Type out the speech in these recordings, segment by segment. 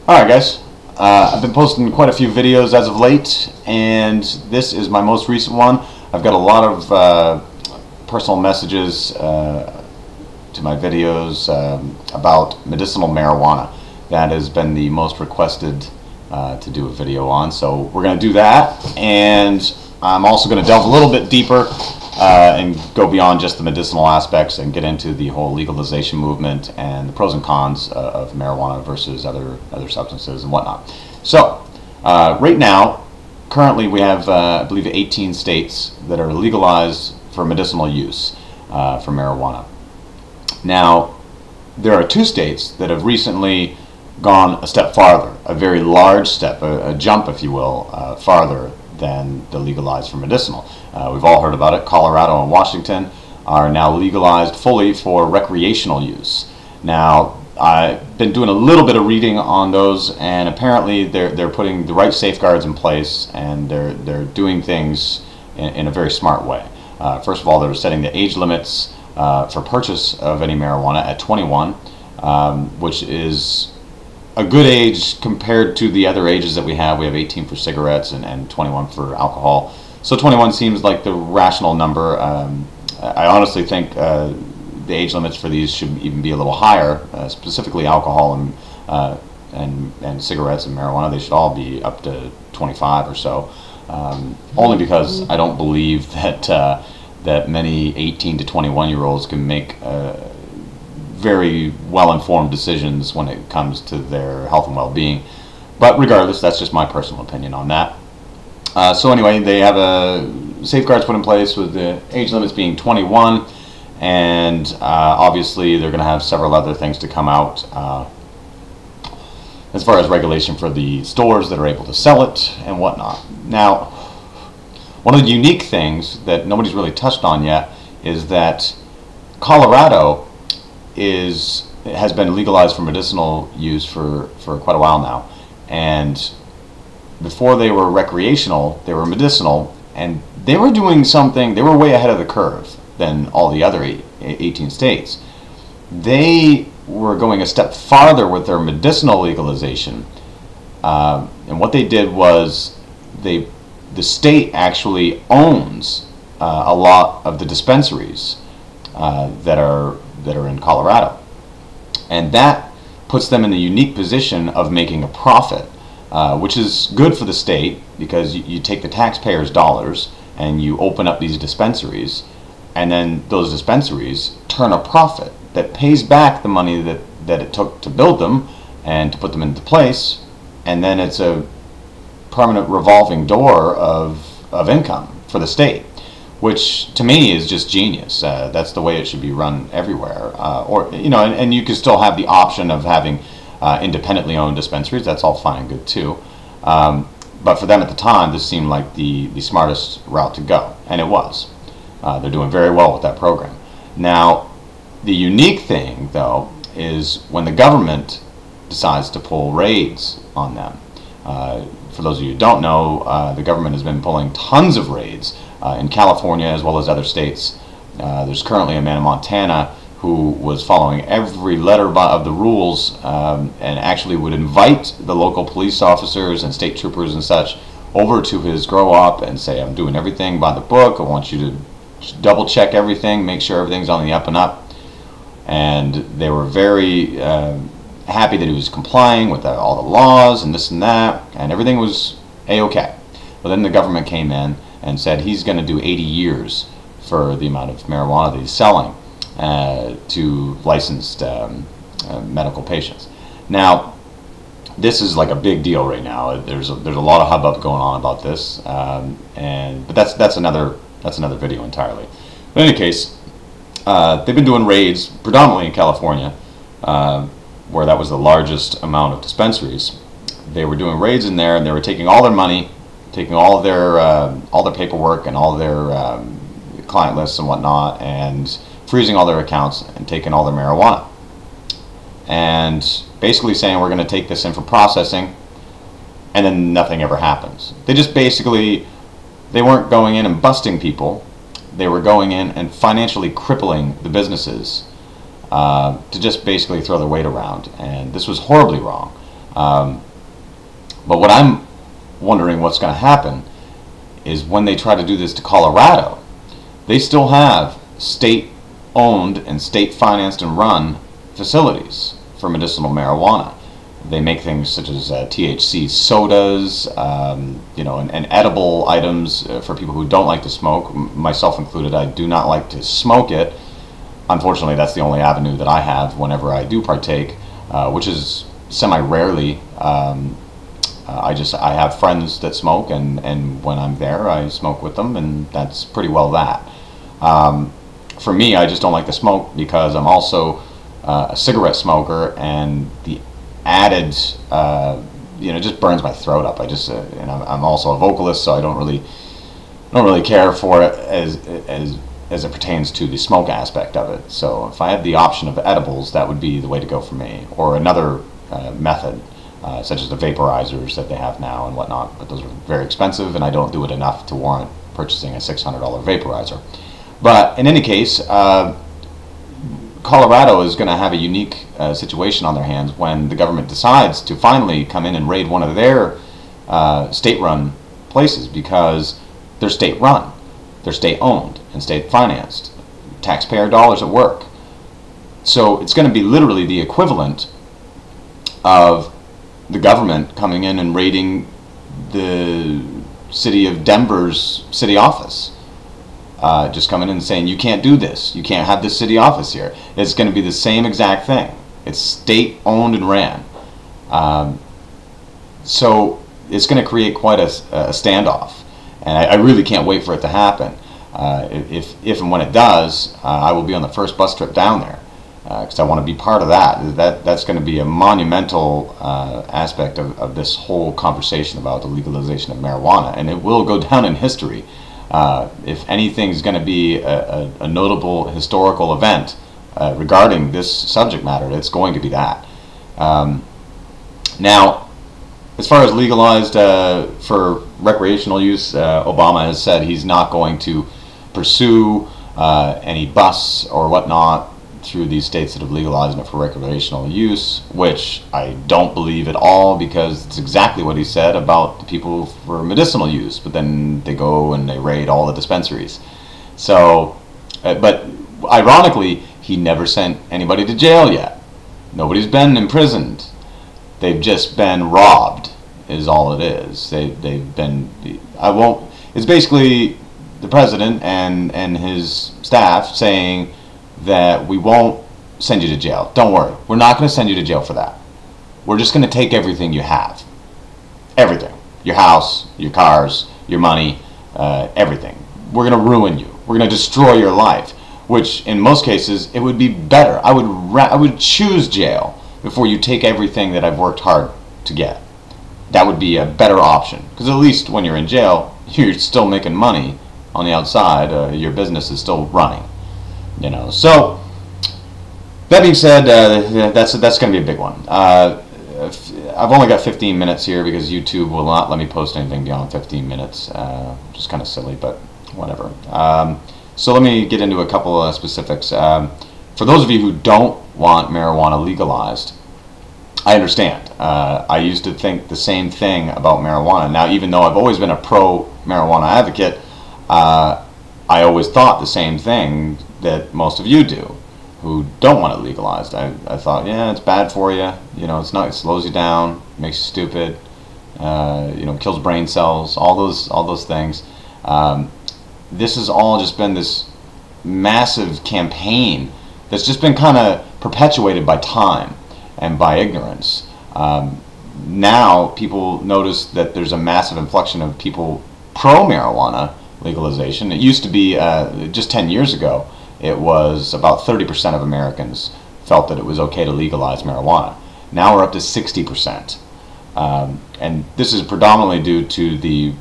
Alright guys, I've been posting quite a few videos as of late, and this is my most recent one. I've got a lot of personal messages to my videos about medicinal marijuana. That has been the most requested to do a video on, so we're going to do that, and I'm also going to delve a little bit deeper and go beyond just the medicinal aspects and get into the whole legalization movement and the pros and cons of marijuana versus other substances and whatnot. So right now, currently we have I believe 18 states that are legalized for medicinal use for marijuana. Now there are 2 states that have recently gone a step farther, a very large step, a jump if you will, farther than the legalized for medicinal. We've all heard about it. Colorado and Washington are now legalized fully for recreational use. Now, I've been doing a little bit of reading on those, and apparently they're putting the right safeguards in place, and they're doing things in a very smart way. First of all, they're setting the age limits for purchase of any marijuana at 21, which is a good age compared to the other ages that we have. We have 18 for cigarettes and 21 for alcohol. So 21 seems like the rational number. I honestly think the age limits for these should even be a little higher, specifically alcohol and cigarettes and marijuana. They should all be up to 25 or so, only because I don't believe that that many 18 to 21-year-olds can make very well-informed decisions when it comes to their health and well-being. But regardless, that's just my personal opinion on that. So anyway, they have safeguards put in place with the age limits being 21, and obviously they're going to have several other things to come out as far as regulation for the stores that are able to sell it and whatnot. Now, one of the unique things that nobody's really touched on yet is that Colorado has been legalized for medicinal use for quite a while now, and before they were recreational, they were medicinal, and they were doing something. They were way ahead of the curve than all the other 18 states. They were going a step farther with their medicinal legalization, and what they did was the state actually owns a lot of the dispensaries that are in Colorado, and that puts them in the unique position of making a profit, which is good for the state, because you take the taxpayers' dollars and you open up these dispensaries, and then those dispensaries turn a profit that pays back the money that it took to build them and to put them into place, and then it's a permanent revolving door of income for the state, which to me is just genius. That's the way it should be run everywhere. Or and you can still have the option of having independently owned dispensaries. That's all fine and good too. But for them at the time, this seemed like the smartest route to go, and it was. They're doing very well with that program. Now, the unique thing though is when the government decides to pull raids on them. For those of you who don't know, the government has been pulling tons of raids in California as well as other states. There's currently a man in Montana who was following every letter of the rules, and actually would invite the local police officers and state troopers and such over to his grow up and say, I'm doing everything by the book. I want you to double check everything, make sure everything's on the up and up. And they were very happy that he was complying with all the laws and this and that, and everything was a-okay. But then the government came in and said he's going to do 80 years for the amount of marijuana that he's selling to licensed medical patients. Now, this is like a big deal right now. There's a lot of hubbub going on about this, but that's another video entirely. But in any case, they've been doing raids predominantly in California, where that was the largest amount of dispensaries. They were doing raids in there, and they were taking all their money, taking all their paperwork and all their client lists and whatnot, and freezing all their accounts and taking all their marijuana, and basically saying we're going to take this in for processing, and then nothing ever happens. They weren't going in and busting people. They were going in and financially crippling the businesses to just basically throw their weight around, and this was horribly wrong. But what I'm wondering what's going to happen is when they try to do this to Colorado, they still have state-owned and state-financed and run facilities for medicinal marijuana. They make things such as THC sodas, and edible items for people who don't like to smoke, myself included. I do not like to smoke it. Unfortunately, that's the only avenue that I have whenever I do partake, which is semi-rarely. I have friends that smoke, and when I'm there, I smoke with them, and that's pretty well that. For me, I just don't like to smoke because I'm also a cigarette smoker, and the added, just burns my throat up. And I'm also a vocalist, so I don't really care for it as it pertains to the smoke aspect of it. So if I had the option of edibles, that would be the way to go for me, or another method. Such as the vaporizers that they have now and whatnot, but those are very expensive, and I don't do it enough to warrant purchasing a $600 vaporizer. But in any case, Colorado is going to have a unique situation on their hands when the government decides to finally come in and raid one of their state-run places, because they're state-run, they're state-owned and state-financed, taxpayer dollars at work. So it's going to be literally the equivalent of the government coming in and raiding the city of Denver's city office. Just coming in and saying, you can't do this, you can't have this city office here. It's going to be the same exact thing. It's state owned and ran. So it's going to create quite a standoff, and I really can't wait for it to happen. If and when it does, I will be on the first bus trip down there, because I want to be part of that. That's going to be a monumental aspect of this whole conversation about the legalization of marijuana, and it will go down in history. If anything is going to be a notable historical event regarding this subject matter, it's going to be that. Now, as far as legalized for recreational use, Obama has said he's not going to pursue any bus or whatnot through these states that have legalized it for recreational use, which I don't believe at all, because it's exactly what he said about the people for medicinal use, but then they go and they raid all the dispensaries. So, but ironically, he never sent anybody to jail yet. Nobody's been imprisoned. They've just been robbed, is all it is. They've been, it's basically the president and his staff saying that we won't send you to jail. Don't worry. We're not going to send you to jail for that. We're just going to take everything you have. Everything. Your house, your cars, your money, everything. We're going to ruin you. We're going to destroy your life, which in most cases it would be better. I would choose jail before you take everything that I've worked hard to get. That would be a better option, because at least when you're in jail, you're still making money on the outside. Your business is still running. So that being said, that's going to be a big one. I've only got 15 minutes here because YouTube will not let me post anything beyond 15 minutes, which is kind of silly, but whatever. So let me get into a couple of specifics. For those of you who don't want marijuana legalized, I understand. I used to think the same thing about marijuana. Now, even though I've always been a pro-marijuana advocate, I always thought the same thing that most of you do who don't want it legalized. I thought, yeah, it's bad for you. It slows you down, makes you stupid, kills brain cells, all those things. This has all just been this massive campaign that's just been kind of perpetuated by time and by ignorance. Now people notice that there's a massive inflection of people pro-marijuana legalization. It used to be, just 10 years ago, it was about 30% of Americans felt that it was okay to legalize marijuana. Now we're up to 60%. And this is predominantly due to the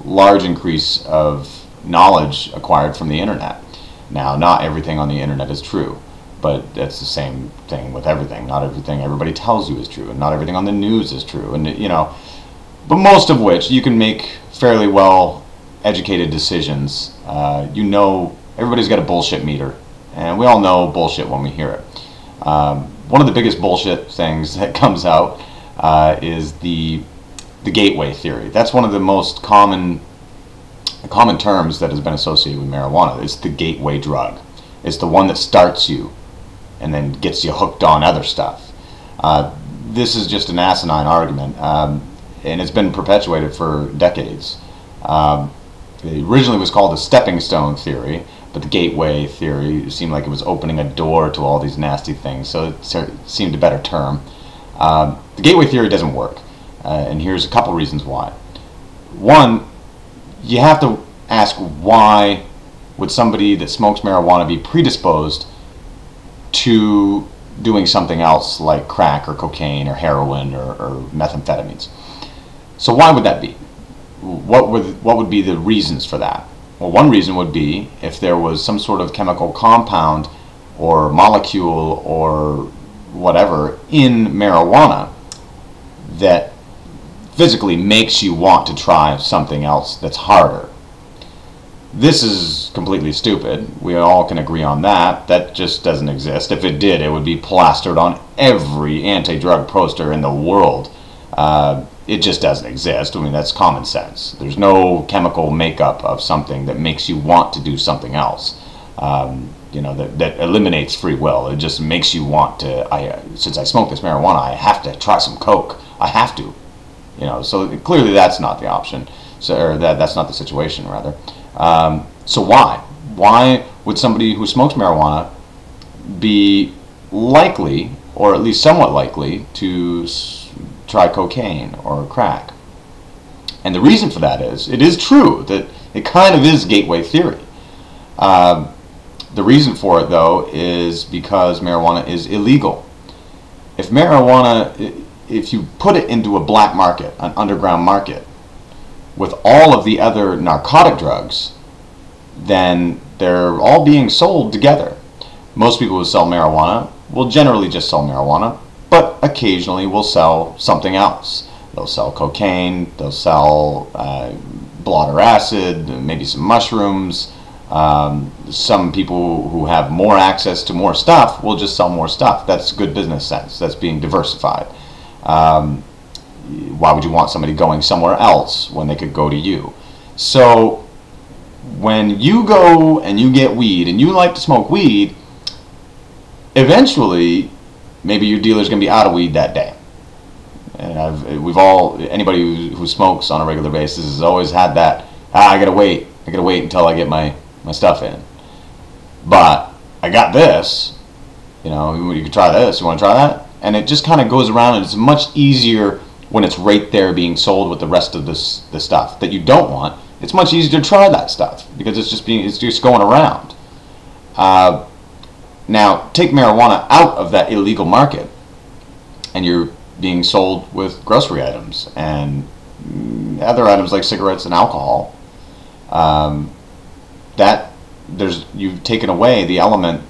large increase of knowledge acquired from the internet. Now, not everything on the internet is true, but that's the same thing with everything. Not everything everybody tells you is true, and not everything on the news is true. And but most of which you can make fairly well educated decisions. Everybody's got a bullshit meter, and we all know bullshit when we hear it. One of the biggest bullshit things that comes out is the gateway theory. That's one of the most common terms that has been associated with marijuana. It's the gateway drug. It's the one that starts you and then gets you hooked on other stuff. This is just an asinine argument, and it's been perpetuated for decades. It originally was called the stepping stone theory, but the gateway theory seemed like it was opening a door to all these nasty things, so it seemed a better term. The gateway theory doesn't work, and here's a couple reasons why. One, you have to ask, why would somebody that smokes marijuana be predisposed to doing something else like crack or cocaine or heroin or methamphetamines? So why would that be? What would be the reasons for that? Well, one reason would be if there was some sort of chemical compound or molecule or whatever in marijuana that physically makes you want to try something else that's harder. This is completely stupid. We all can agree on that. That just doesn't exist. If it did, it would be plastered on every anti-drug poster in the world. It just doesn't exist. I mean, that's common sense. There's no chemical makeup of something that makes you want to do something else. That eliminates free will. It just makes you want to. Since I smoke this marijuana, I have to try some coke. I have to. So clearly that's not the option. Or that's not the situation, rather. So why would somebody who smokes marijuana be likely, or at least somewhat likely, to try cocaine or crack? And the reason for that is, it is true that it kind of is gateway theory. The reason for it, though, is because marijuana is illegal. If you put it into a black market, an underground market, with all of the other narcotic drugs, then they're all being sold together. Most people who sell marijuana will generally just sell marijuana, but occasionally will sell something else. They'll sell cocaine, they'll sell blotter acid, maybe some mushrooms. Some people who have more access to more stuff will just sell more stuff. That's good business sense. That's being diversified. Why would you want somebody going somewhere else when they could go to you? So when you go and you get weed and you like to smoke weed, eventually maybe your dealer's going to be out of weed that day. And anybody who smokes on a regular basis has always had that, I gotta wait until I get my stuff in. But I got this, you can try this, you want to try that? And it just kind of goes around, and it's much easier when it's right there being sold with the rest of the stuff that you don't want. It's much easier to try that stuff because it's just going around. Now take marijuana out of that illegal market, and you're being sold with grocery items and other items like cigarettes and alcohol. You've taken away the element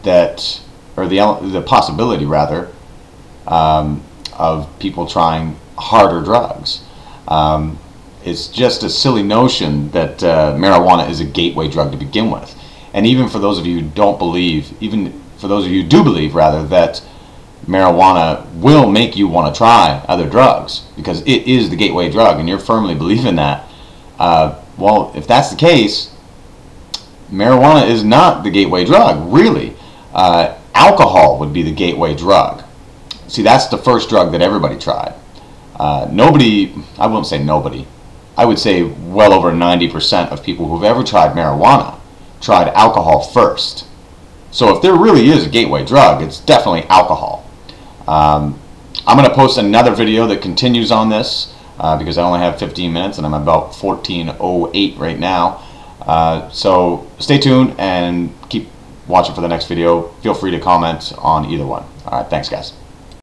the possibility rather, of people trying harder drugs. It's just a silly notion that marijuana is a gateway drug to begin with. And even for those of you who don't believe, even for those of you who do believe rather, that marijuana will make you want to try other drugs because it is the gateway drug, and you're firmly believing that, well, if that's the case, marijuana is not the gateway drug, really. Alcohol would be the gateway drug. See, that's the first drug that everybody tried. Nobody, I won't say nobody, I would say well over 90% of people who've ever tried marijuana tried alcohol first. So if there really is a gateway drug, it's definitely alcohol. I'm going to post another video that continues on this because I only have 15 minutes and I'm about 14:08 right now. So stay tuned and keep watching for the next video. Feel free to comment on either one. Alright, thanks guys.